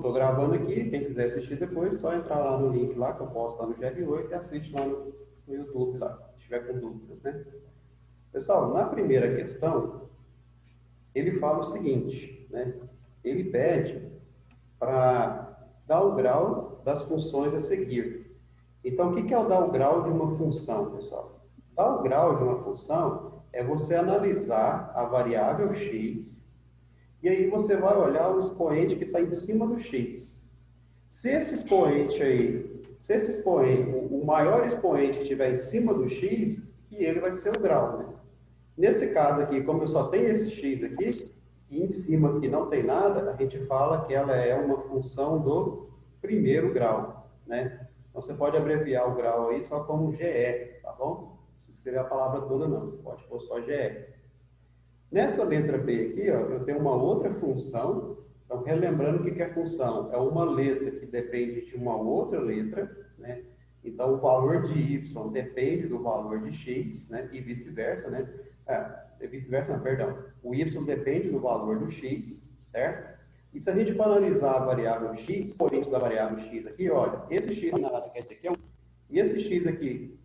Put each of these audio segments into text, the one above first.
estou gravando aqui, quem quiser assistir depois, só entrar lá no link lá, que eu posto lá no GR8 e assiste lá no YouTube, lá, se tiver com dúvidas, né? Pessoal, na primeira questão, ele fala o seguinte, né? Ele pede para dar o grau das funções a seguir. Então, o que é o dar o grau de uma função, pessoal? Dar o grau de uma função é você analisar a variável x e aí você vai olhar o expoente que está em cima do x. Se esse expoente aí, o maior expoente estiver em cima do x, que ele vai ser o grau, né? Nesse caso aqui, como eu só tenho esse x aqui, e em cima aqui não tem nada, a gente fala que ela é uma função do primeiro grau, né? Então, você pode abreviar o grau aí só como GR, tá bom? Não precisa escrever a palavra toda não, você pode pôr só GR. Nessa letra B aqui, ó, eu tenho uma outra função. Então, relembrando o que é função? É uma letra que depende de uma outra letra, né? Então, o valor de y depende do valor de x, né? E vice-versa, né? Vice-versa, não, perdão. O y depende do valor do x, certo? E se a gente for analisar a variável x, o expoente da variável x aqui, olha, esse x nada quer dizer que é 1. E esse x aqui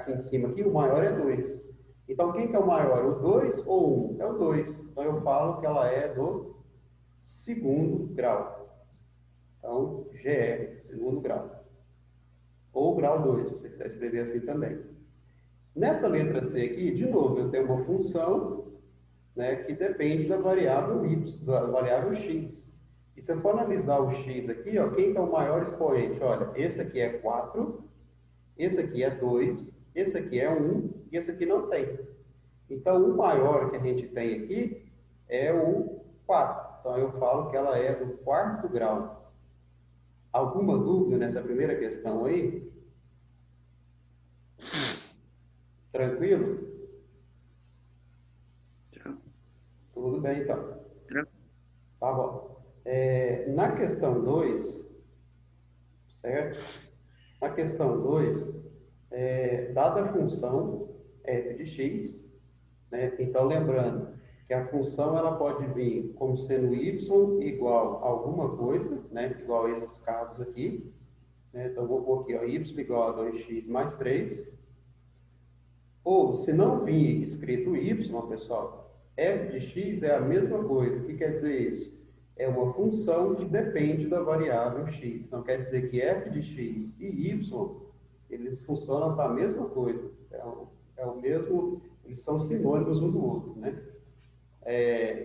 em cima, aqui, o maior é 2. Então, quem que é o maior? O 2 ou o 1? É o 2. Então, eu falo que ela é do segundo grau. Então, GR, segundo grau. Ou grau 2, se você quiser escrever assim também. Nessa letra C aqui, de novo, eu tenho uma função, né, que depende da variável y, da variável x. E se eu for analisar o x aqui, ó, quem que é o maior expoente? Olha, esse aqui é 4, esse aqui é 2, esse aqui é 1 e esse aqui não tem. Então, o maior que a gente tem aqui é o 4. Então, eu falo que ela é do quarto grau. Alguma dúvida nessa primeira questão aí? Tranquilo? Tudo bem, então. Tá bom. Na questão 2, certo? Na questão 2, dada a função f de x, né? Então, lembrando que a função ela pode vir como sendo y igual a alguma coisa, né? Igual a esses casos aqui. Né? Então, vou pôr aqui, ó, y igual a 2x mais 3. Ou, se não vir escrito y, pessoal, f de x é a mesma coisa. O que quer dizer isso? É uma função que depende da variável x. Então, quer dizer que f de x e y, eles funcionam para a mesma coisa. É o mesmo, eles são sinônimos um do outro, né?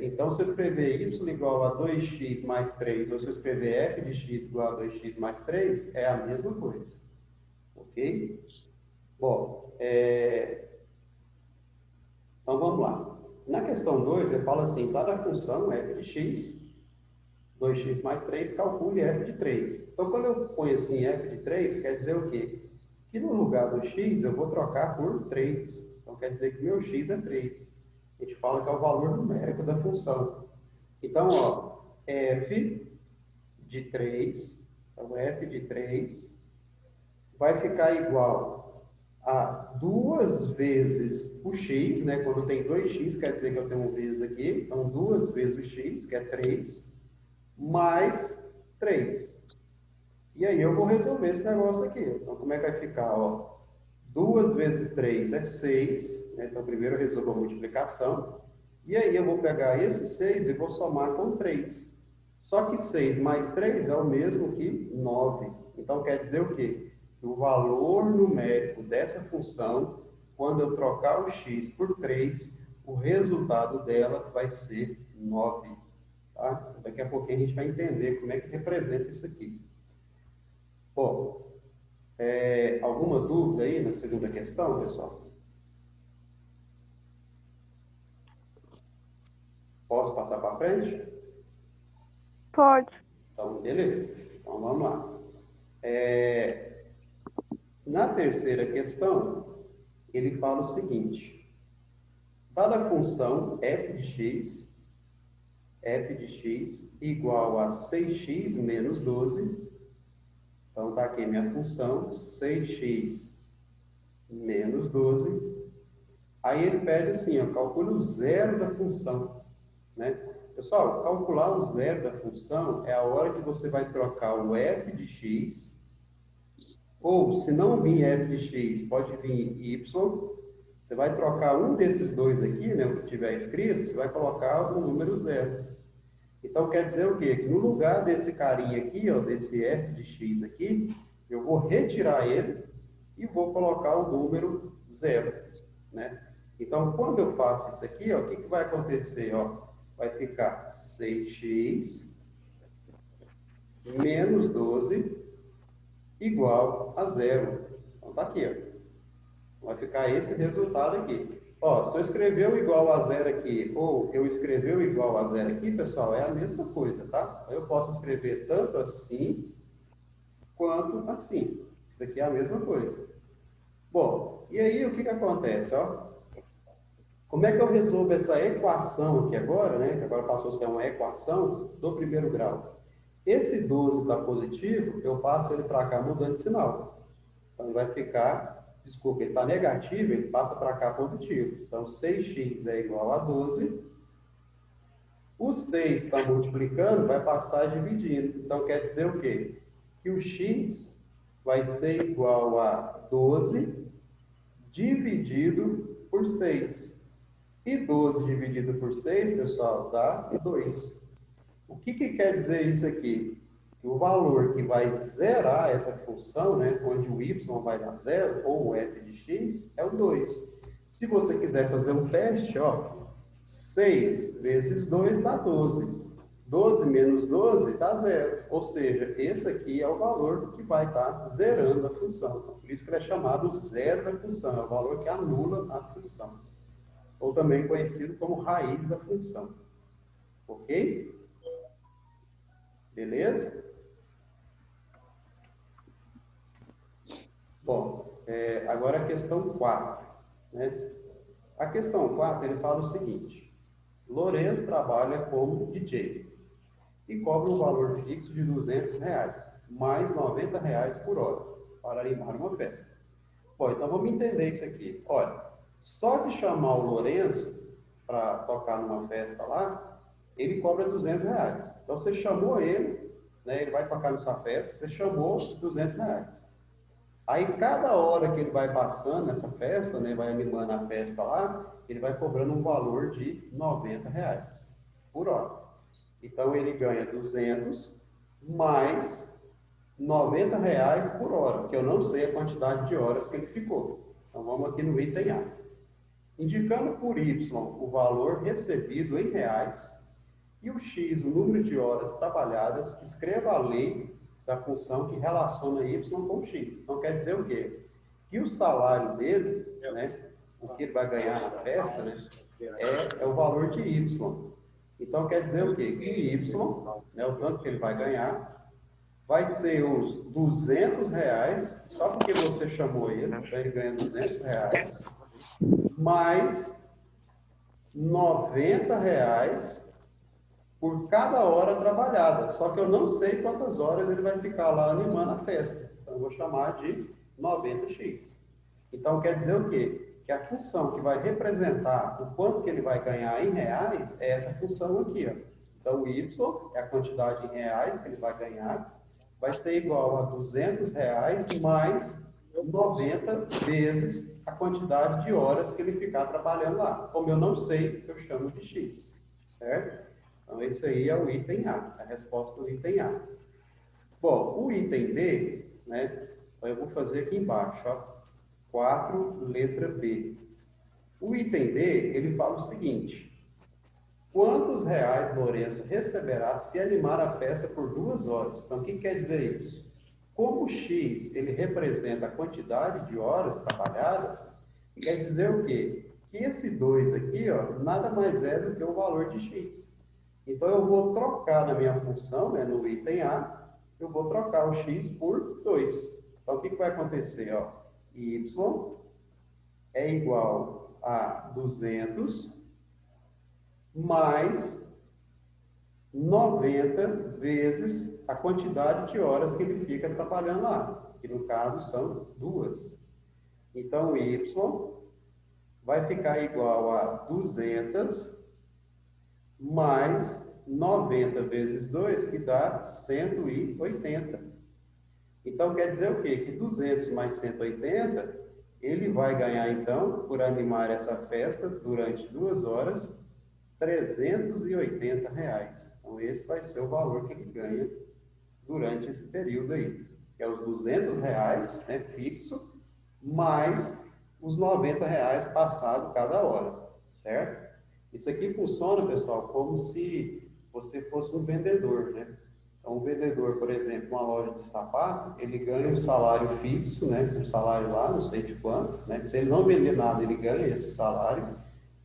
Então, se eu escrever y igual a 2x mais 3, ou se eu escrever f de x igual a 2x mais 3, é a mesma coisa. Ok? Bom, então vamos lá. Na questão 2, eu falo assim, dada a função f de x, 2x mais 3, calcule f de 3. Então, quando eu ponho assim f de 3, quer dizer o quê? Que no lugar do x, eu vou trocar por 3. Então, quer dizer que meu x é 3. A gente fala que é o valor numérico da função. Então, ó, f de 3, então f de 3 vai ficar igual a 2 vezes o x, né? Quando tem 2x, quer dizer que eu tenho um vezes aqui. Então, 2 vezes o x, que é 3, mais 3. E aí eu vou resolver esse negócio aqui. Então, como é que vai ficar? Ó, 2 vezes 3 é 6. Né? Então, primeiro eu resolvo a multiplicação. E aí eu vou pegar esse 6 e vou somar com 3. Só que 6 mais 3 é o mesmo que 9. Então, quer dizer o quê? Que o valor numérico dessa função, quando eu trocar o x por 3, o resultado dela vai ser 9. Tá? Daqui a pouquinho a gente vai entender como é que representa isso aqui. Bom, alguma dúvida aí na segunda questão, pessoal? Posso passar para frente? Pode. Então, beleza. Então, vamos lá. Na terceira questão, ele fala o seguinte. Dada a função f de x igual a 6x menos 12. Então, está aqui minha função, 6x menos 12. Aí ele pede assim, ó, calcule o zero da função, né? Pessoal, calcular o zero da função é a hora que você vai trocar o f de x, ou se não vir f de x, pode vir y. Você vai trocar um desses dois aqui, né, o que tiver escrito, você vai colocar o número zero. Então, quer dizer o quê? Que no lugar desse carinha aqui, ó, desse f de x aqui, eu vou retirar ele e vou colocar o número zero, né? Então, quando eu faço isso aqui, ó, o que vai acontecer? Ó? Vai ficar 6x menos 12 igual a zero. Então, tá aqui, ó. Vai ficar esse resultado aqui. Ó, se eu escrever o igual a zero aqui, ou eu escrever o igual a zero aqui, pessoal, é a mesma coisa, tá? Eu posso escrever tanto assim, quanto assim. Isso aqui é a mesma coisa. Bom, e aí o que acontece, ó? Como é que eu resolvo essa equação aqui agora, né? Que agora passou a ser uma equação do primeiro grau. Esse 12 está positivo, eu passo ele para cá mudando de sinal. Então, ele vai ficar, desculpa, ele está negativo, ele passa para cá positivo. Então, 6x é igual a 12. O 6 está multiplicando, vai passar dividindo. Então, quer dizer o quê? Que o x vai ser igual a 12 dividido por 6. E 12 dividido por 6, pessoal, dá 2. O que quer dizer isso aqui? Que o valor que vai zerar essa função, né, onde o y vai dar zero, ou o f de x, é o 2. Se você quiser fazer um teste, ó, 6 vezes 2 dá 12. 12 menos 12 dá zero. Ou seja, esse aqui é o valor que vai estar zerando a função. Então, por isso que ele é chamado zero da função. É o valor que anula a função. Ou também conhecido como raiz da função. Ok? Beleza? Bom, agora a questão 4. Né? A questão 4, ele fala o seguinte. Lourenço trabalha como DJ e cobra um valor fixo de R$ 200, mais R$ 90 por hora, para animar uma festa. Bom, então vamos entender isso aqui. Olha, só de chamar o Lourenço para tocar numa festa lá, ele cobra R$ 200. Então você chamou ele, né, ele vai tocar na sua festa, você chamou R$ 200. Aí cada hora que ele vai passando nessa festa, né, vai animando a festa lá, ele vai cobrando um valor de R$ 90 por hora. Então ele ganha 200 mais R$ 90 por hora, que eu não sei a quantidade de horas que ele ficou. Então vamos aqui no item A. Indicando por Y o valor recebido em reais e o X, o número de horas trabalhadas, escreva a lei da função que relaciona Y com X. Então quer dizer o quê? Que o salário dele, né, o que ele vai ganhar na festa, né, é o valor de Y. Então quer dizer o quê? Que Y, né, o tanto que ele vai ganhar, vai ser os R$ 200, só porque você chamou ele, então ele ganha R$ 200, mais R$ 90 por cada hora trabalhada. Só que eu não sei quantas horas ele vai ficar lá animando a festa. Então eu vou chamar de 90x. Então quer dizer o quê? Que a função que vai representar o quanto que ele vai ganhar em reais é essa função aqui, ó. Então o y é a quantidade em reais que ele vai ganhar, vai ser igual a R$ 200 mais 90 vezes a quantidade de horas que ele ficar trabalhando lá. Como eu não sei, eu chamo de x, certo? Então, esse aí é o item A, a resposta do item A. Bom, o item B, né? Então, eu vou fazer aqui embaixo, ó. 4, letra B. O item B, ele fala o seguinte. Quantos reais Lourenço receberá se animar a festa por 2 horas? Então, o que quer dizer isso? Como o X, ele representa a quantidade de horas trabalhadas, quer dizer o quê? Que esse 2 aqui, ó, nada mais é do que o valor de X. Então, eu vou trocar na minha função, né, no item A, eu vou trocar o x por 2. Então, o que vai acontecer? Ó? Y é igual a 200 mais 90 vezes a quantidade de horas que ele fica trabalhando lá, que no caso são 2. Então, y vai ficar igual a 200 mais 90 vezes 2, que dá 180. Então, quer dizer o quê? Que 200 mais 180, ele vai ganhar, então, por animar essa festa durante 2 horas, R$ 380. Então, esse vai ser o valor que ele ganha durante esse período aí, que é os R$ 200, né, fixo, mais os R$ 90 passado cada hora, certo? Isso aqui funciona, pessoal, como se você fosse um vendedor, né? Então, um vendedor, por exemplo, uma loja de sapato, ele ganha um salário fixo, né? Um salário lá, não sei de quanto, né? Se ele não vender nada, ele ganha esse salário,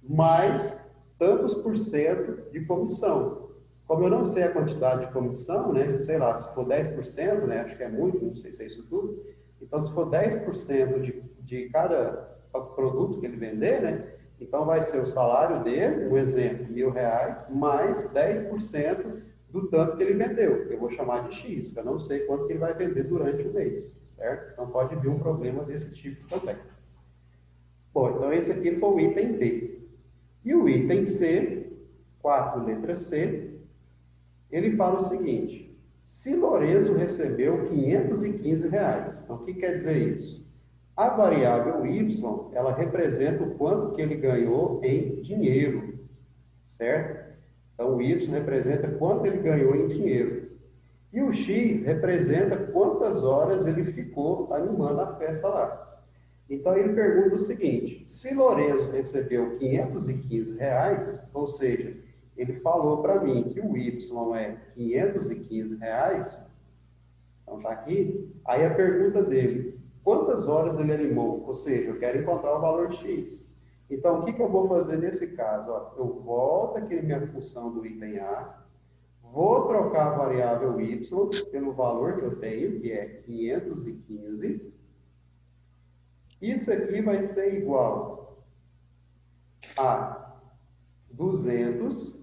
mais tantos por cento de comissão. Como eu não sei a quantidade de comissão, né? Sei lá, se for 10%, né? Acho que é muito, não sei se é isso tudo. Então, se for 10% de cada produto que ele vender, né? Então, vai ser o salário dele, um exemplo, R$ 1.000, mais 10% do tanto que ele vendeu. Eu vou chamar de X, que eu não sei quanto que ele vai vender durante o mês, certo? Então, pode vir um problema desse tipo também. Bom, então esse aqui foi o item B. E o item C, 4, letra C, ele fala o seguinte: se Lorenzo recebeu R$ 515, então o que quer dizer isso? A variável y, ela representa o quanto que ele ganhou em dinheiro, certo? Então o y representa quanto ele ganhou em dinheiro. E o x representa quantas horas ele ficou animando a festa lá. Então ele pergunta o seguinte: se Lorenzo recebeu R$ 515, ou seja, ele falou para mim que o y é R$ 515, então está aqui. Aí a pergunta dele: quantas horas ele animou? Ou seja, eu quero encontrar o valor x. Então o que eu vou fazer nesse caso? Ó, eu volto aqui na minha função do item A, vou trocar a variável y pelo valor que eu tenho, que é 515. Isso aqui vai ser igual a 200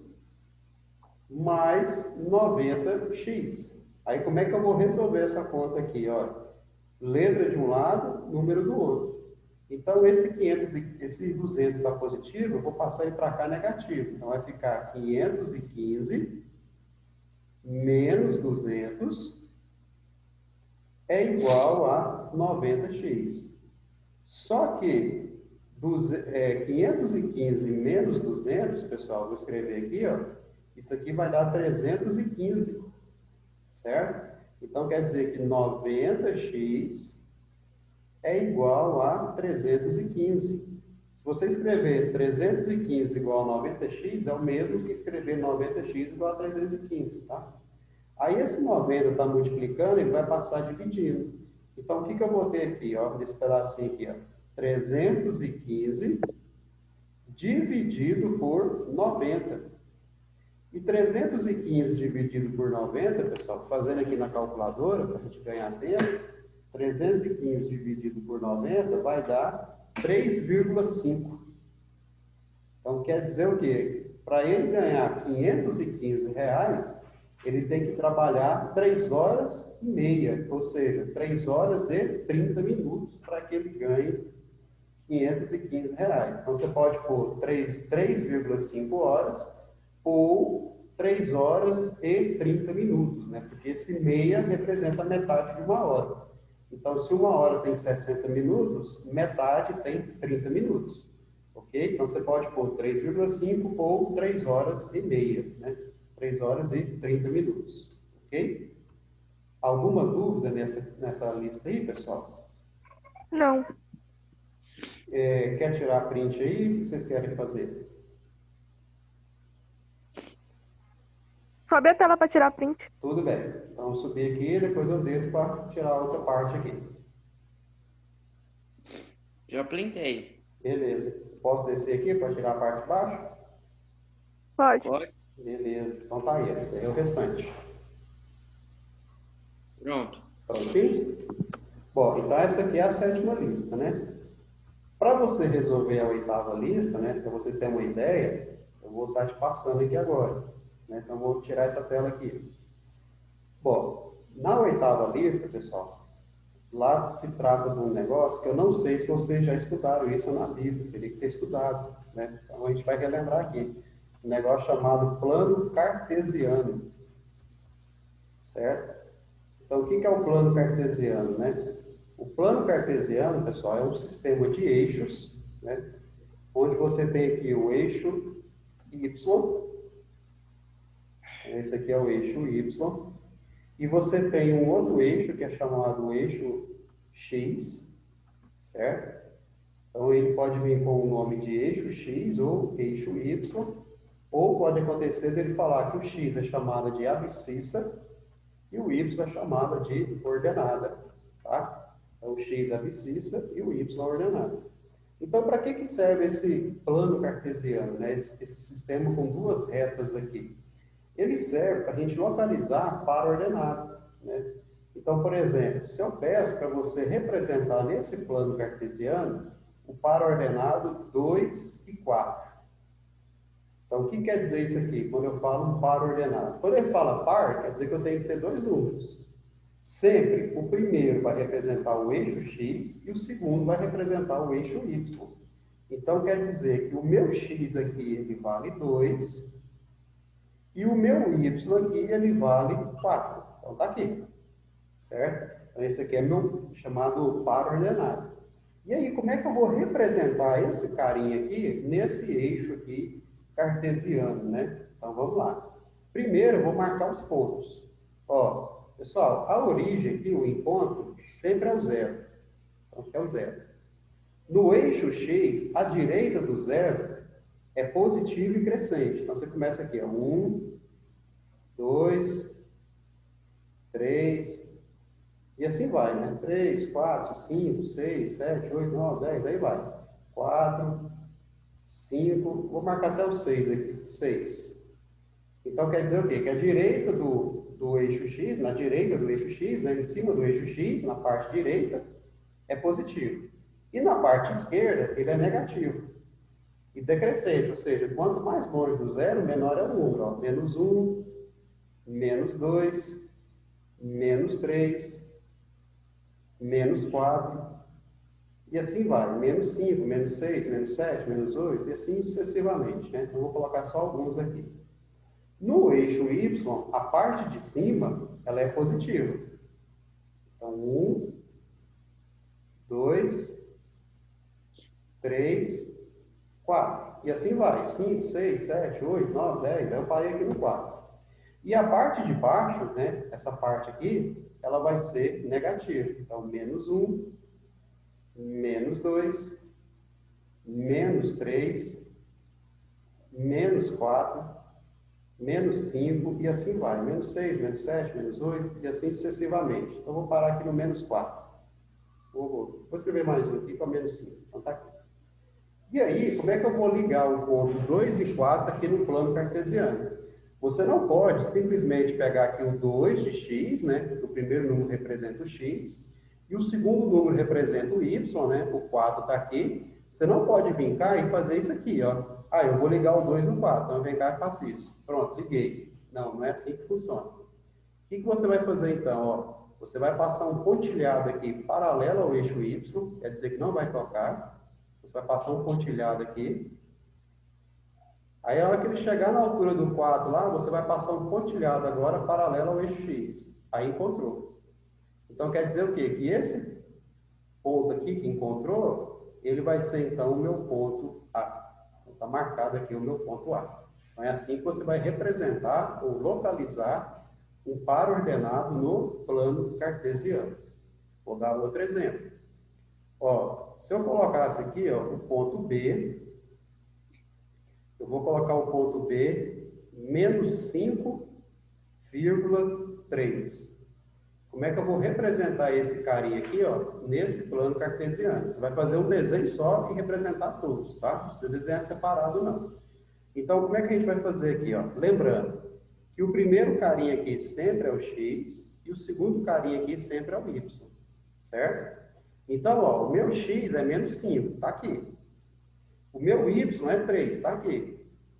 mais 90x. Aí, como é que eu vou resolver essa conta aqui? Ó? Letra de um lado, número do outro. Então, esse 200 está positivo, eu vou passar ele para cá negativo. Então, vai ficar 515 menos 200 é igual a 90x. Só que 515 menos 200, pessoal, vou escrever aqui, ó, isso aqui vai dar 315, certo? Então, quer dizer que 90x é igual a 315. Se você escrever 315 igual a 90x, é o mesmo que escrever 90x igual a 315, tá? Aí esse 90 está multiplicando, ele vai passar dividindo. Então, o que eu vou ter aqui, ó, nesse pedacinho aqui, ó? 315 dividido por 90. E 315 dividido por 90, pessoal, fazendo aqui na calculadora, para a gente ganhar tempo, 315 dividido por 90 vai dar 3,5. Então, quer dizer o quê? Para ele ganhar R$ 515, ele tem que trabalhar 3 horas e meia, ou seja, 3 horas e 30 minutos para que ele ganhe R$ 515. Então, você pode pôr 3,5 horas ou 3 horas e 30 minutos, né? Porque esse meia representa metade de uma hora. Então, se uma hora tem 60 minutos, metade tem 30 minutos. Ok? Então, você pode pôr 3,5 ou 3 horas e meia, né? 3 horas e 30 minutos. Ok? Alguma dúvida nessa lista aí, pessoal? Não. Quer tirar print aí? O que vocês querem fazer? Sobe a tela para tirar print. Tudo bem. Então, subir aqui, depois eu desço para tirar a outra parte aqui. Já printei. Beleza. Posso descer aqui para tirar a parte de baixo? Pode. Pode? Beleza. Então tá aí. Esse aí é o restante. Pronto. Prontinho? Bom, então essa aqui é a 7ª lista, né? Para você resolver a 8ª lista, né? Para você ter uma ideia, eu vou estar te passando aqui agora. Né? Então, eu vou tirar essa tela aqui. Bom, na 8ª lista, pessoal, lá se trata de um negócio que eu não sei se vocês já estudaram isso na Bíblia, teria que ter estudado, né? Então, a gente vai relembrar aqui. um negócio chamado plano cartesiano, certo? Então, o que é o plano cartesiano, né? O plano cartesiano, pessoal, é um sistema de eixos, né? Onde você tem aqui o eixo Y, esse aqui é o eixo Y, e você tem um outro eixo que é chamado eixo X, certo? Então, ele pode vir com o nome de eixo X ou eixo Y, ou pode acontecer dele falar que o X é chamado de abscissa e o Y é chamado de ordenada, tá? Então, o X é abscissa e o Y é ordenada. Então, para que serve esse plano cartesiano, né? Esse sistema com duas retas aqui? Ele serve para a gente localizar par ordenado, né? Então, por exemplo, se eu peço para você representar nesse plano cartesiano o par ordenado 2 e 4. Então, o que quer dizer isso aqui, quando eu falo um par ordenado? Quando ele fala par, quer dizer que eu tenho que ter dois números. Sempre o primeiro vai representar o eixo X e o segundo vai representar o eixo Y. Então, quer dizer que o meu X aqui ele vale 2 e o meu Y aqui ele vale 4. Então, está aqui, certo? Então, esse aqui é meu chamado par ordenado. E aí, como é que eu vou representar esse carinha aqui nesse eixo aqui cartesiano, né? Então, vamos lá. Primeiro, eu vou marcar os pontos. Ó, pessoal, a origem aqui, o encontro, sempre é o zero. Então, aqui é o zero. No eixo X, a direita do zero é positivo e crescente. Então, você começa aqui, ó. 1, 2, 3, e assim vai, né? 3, 4, 5, 6, 7, 8, 9, 10, aí vai. 4, 5, vou marcar até o 6 aqui, 6. Então, quer dizer o quê? Que a direita do eixo X, na direita do eixo X, né, em cima do eixo X, na parte direita, é positivo. E na parte esquerda, ele é negativo. E decrescente, ou seja, quanto mais longe do zero, menor é o número. Ó. Menos 1, menos 2, menos 3, menos 4, e assim vai. Menos 5, menos 6, menos 7, menos 8, e assim sucessivamente. Né? Então, vou colocar só alguns aqui. No eixo Y, a parte de cima, ela é positiva. Então, 1, 2, 3, 4. E assim vai. 5, 6, 7, 8, 9, 10. Aí eu parei aqui no 4. E a parte de baixo, né, essa parte aqui, ela vai ser negativa. Então, menos 1, menos 2, menos 3, menos 4, menos 5, e assim vai. Menos 6, menos 7, menos 8, e assim sucessivamente. Então, vou parar aqui no menos 4. Vou escrever mais um aqui para menos 5. Então, tá aqui. E aí, como é que eu vou ligar o ponto 2 e 4 aqui no plano cartesiano? Você não pode simplesmente pegar aqui o 2 de x, né? O primeiro número representa o x, e o segundo número representa o y, né? O 4 está aqui. Você não pode vir cá e fazer isso aqui, ó. Ah, eu vou ligar o 2 no 4, então eu venho cá e faço isso. Pronto, liguei. Não, não é assim que funciona. O que você vai fazer então, ó? Você vai passar um pontilhado aqui paralelo ao eixo y, quer dizer que não vai tocar. Você vai passar um pontilhado aqui. Aí, a hora que ele chegar na altura do 4 lá, você vai passar um pontilhado agora paralelo ao eixo X. Aí encontrou. Então, quer dizer o quê? Que esse ponto aqui que encontrou, ele vai ser, então, o meu ponto A. Então, está marcado aqui o meu ponto A. Então, é assim que você vai representar ou localizar um par ordenado no plano cartesiano. Vou dar outro exemplo. Ó, se eu colocasse aqui, ó, o ponto B, eu vou colocar o ponto B menos 5,3. Como é que eu vou representar esse carinha aqui, ó, nesse plano cartesiano? Você vai fazer um desenho só e representar todos, tá? Não precisa desenhar separado, não. Então, como é que a gente vai fazer aqui, ó? Lembrando que o primeiro carinha aqui sempre é o x e o segundo carinha aqui sempre é o y, certo? Então, ó, o meu x é menos 5, tá aqui. O meu y é 3, está aqui.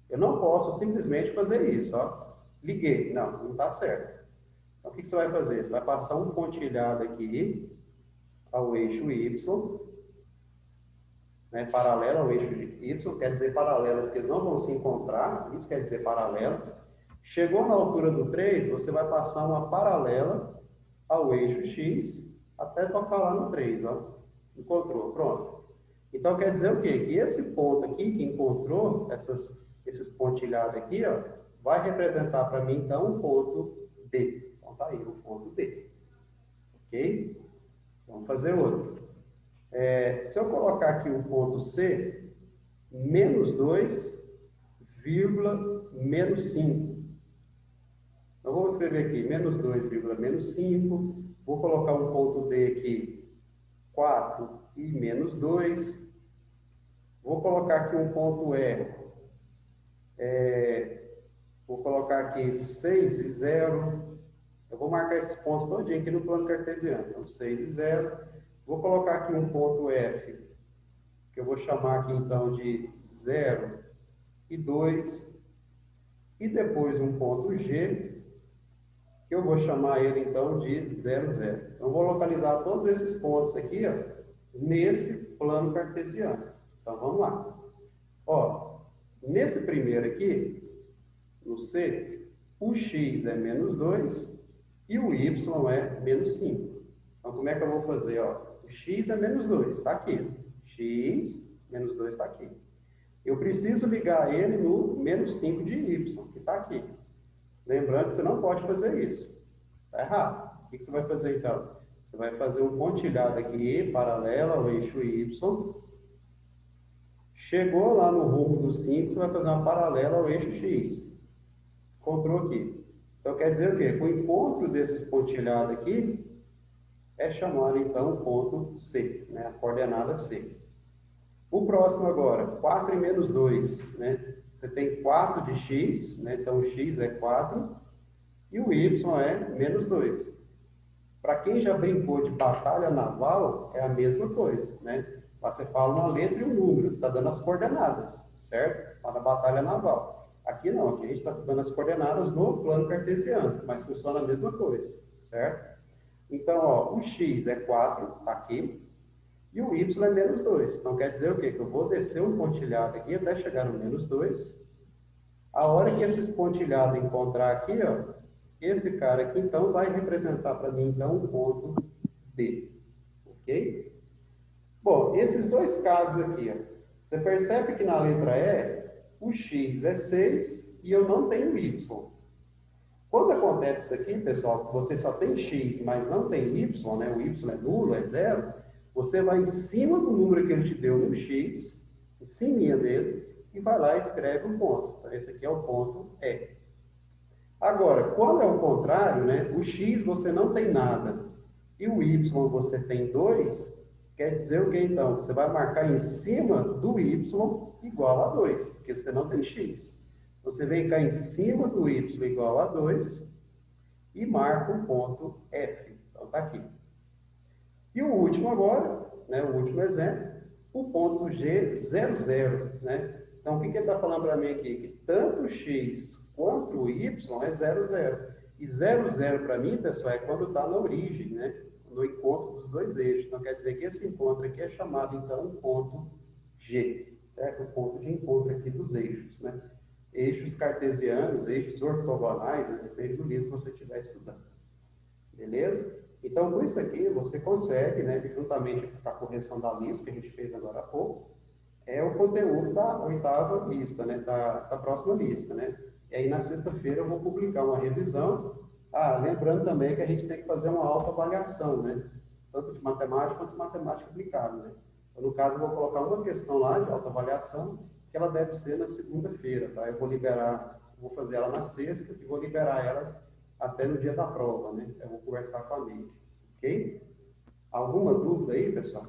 Eu não posso simplesmente fazer isso, ó. Liguei. Não, não está certo. Então, o que você vai fazer? Você vai passar um pontilhado aqui ao eixo y. né, paralela ao eixo de Y, quer dizer paralelas que eles não vão se encontrar, isso quer dizer paralelas. Chegou na altura do 3, você vai passar uma paralela ao eixo X até tocar lá no 3, ó. Encontrou, pronto. Então quer dizer o quê? Que esse ponto aqui que encontrou, esses pontilhados aqui, ó, vai representar para mim então um ponto D. Então tá aí, o ponto D. Ok? Vamos fazer outro. Se eu colocar aqui o ponto C, menos 2, menos 5. Então, vamos escrever aqui, menos 2, menos 5. Vou colocar um ponto D aqui, 4 e menos 2. Vou colocar aqui um ponto vou colocar aqui 6 e 0. Eu vou marcar esses pontos todinho aqui no plano cartesiano. Então, 6 e 0. Vou colocar aqui um ponto F, que eu vou chamar aqui então de 0 e 2. E depois um ponto G, que eu vou chamar ele então de 0, 0. Então, vou localizar todos esses pontos aqui, ó, nesse plano cartesiano. Então, vamos lá. Ó, nesse primeiro aqui, no C, o x é menos 2 e o y é menos 5. Então, como é que eu vou fazer? Ó, o x é menos 2, está aqui. X menos 2 está aqui. Eu preciso ligar ele no menos 5 de y, que está aqui. Lembrando que você não pode fazer isso. Está errado. O que você vai fazer então? Você vai fazer um pontilhado aqui, paralelo ao eixo y. Chegou lá no rumo do 5, você vai fazer uma paralela ao eixo x. Encontrou aqui. Então, quer dizer o quê? O encontro desses pontilhados aqui é chamado, então, o ponto C, né? A coordenada C. O próximo agora, 4 e menos 2, né? Você tem 4 de x, né? Então, o x é 4 e o y é menos 2. Para quem já brincou de batalha naval, é a mesma coisa, né? Lá você fala uma letra e um número, você está dando as coordenadas, certo? Para a batalha naval. Aqui não, aqui a gente está dando as coordenadas no plano cartesiano, mas funciona a mesma coisa, certo? Então, ó, o x é 4, está aqui, e o y é menos 2. Então, quer dizer o quê? Que eu vou descer um pontilhado aqui até chegar no menos 2. A hora que esses pontilhados encontrar aqui, ó, esse cara aqui, então, vai representar para mim, então, um ponto D. Ok? Bom, esses dois casos aqui, ó, você percebe que na letra E, o x é 6 e eu não tenho y. Quando acontece isso aqui, pessoal, que você só tem x, mas não tem y, né? O y é nulo, é zero, você vai em cima do número que ele te deu no x, em cima dele, e vai lá e escreve um ponto. Então, esse aqui é o ponto E. Agora, quando é o contrário, né? O x você não tem nada, e o y você tem 2, quer dizer o que então? Você vai marcar em cima do y igual a 2, porque você não tem x. Você vem cá em cima do y igual a 2 e marca um ponto F. Então, está aqui. E o último agora, né, o último exemplo, o ponto G, 0, 0. Né? Então, o que ele está falando para mim aqui? Que tanto o x quanto o y é 0, 0. E 0, 0 para mim, pessoal, é quando está na origem, né? No encontro dos dois eixos. Então, quer dizer que esse encontro aqui é chamado, então, ponto G, certo? O ponto de encontro aqui dos eixos, né? Eixos cartesianos, eixos ortogonais, né? Depende do livro que você estiver estudando. Beleza? Então, com isso aqui, você consegue, né, juntamente com a correção da lista que a gente fez agora há pouco, é o conteúdo da oitava lista, né, da próxima lista, né? E aí, na sexta-feira, eu vou publicar uma revisão. Lembrando também que a gente tem que fazer uma autoavaliação, né? Tanto de matemática quanto de matemática aplicada, né? Então, no caso, eu vou colocar uma questão lá de autoavaliação, que ela deve ser na segunda-feira, tá? Eu vou fazer ela na sexta e vou liberar ela até no dia da prova, né? Eu vou conversar com a mente, ok? Alguma dúvida aí, pessoal?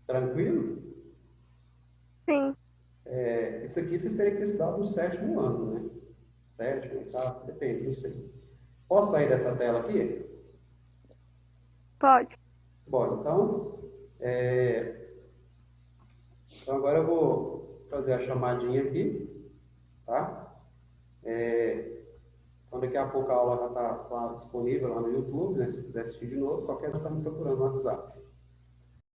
Tranquilo? Sim, Isso aqui vocês teriam que estudar no sétimo ano, né? Sétimo, oitavo, depende, não sei. Posso sair dessa tela aqui? pode. Bom, então agora eu vou fazer a chamadinha aqui, tá? Então, daqui a pouco a aula já está disponível lá no YouTube, né? Se quiser assistir de novo, qualquer coisa está me procurando no WhatsApp.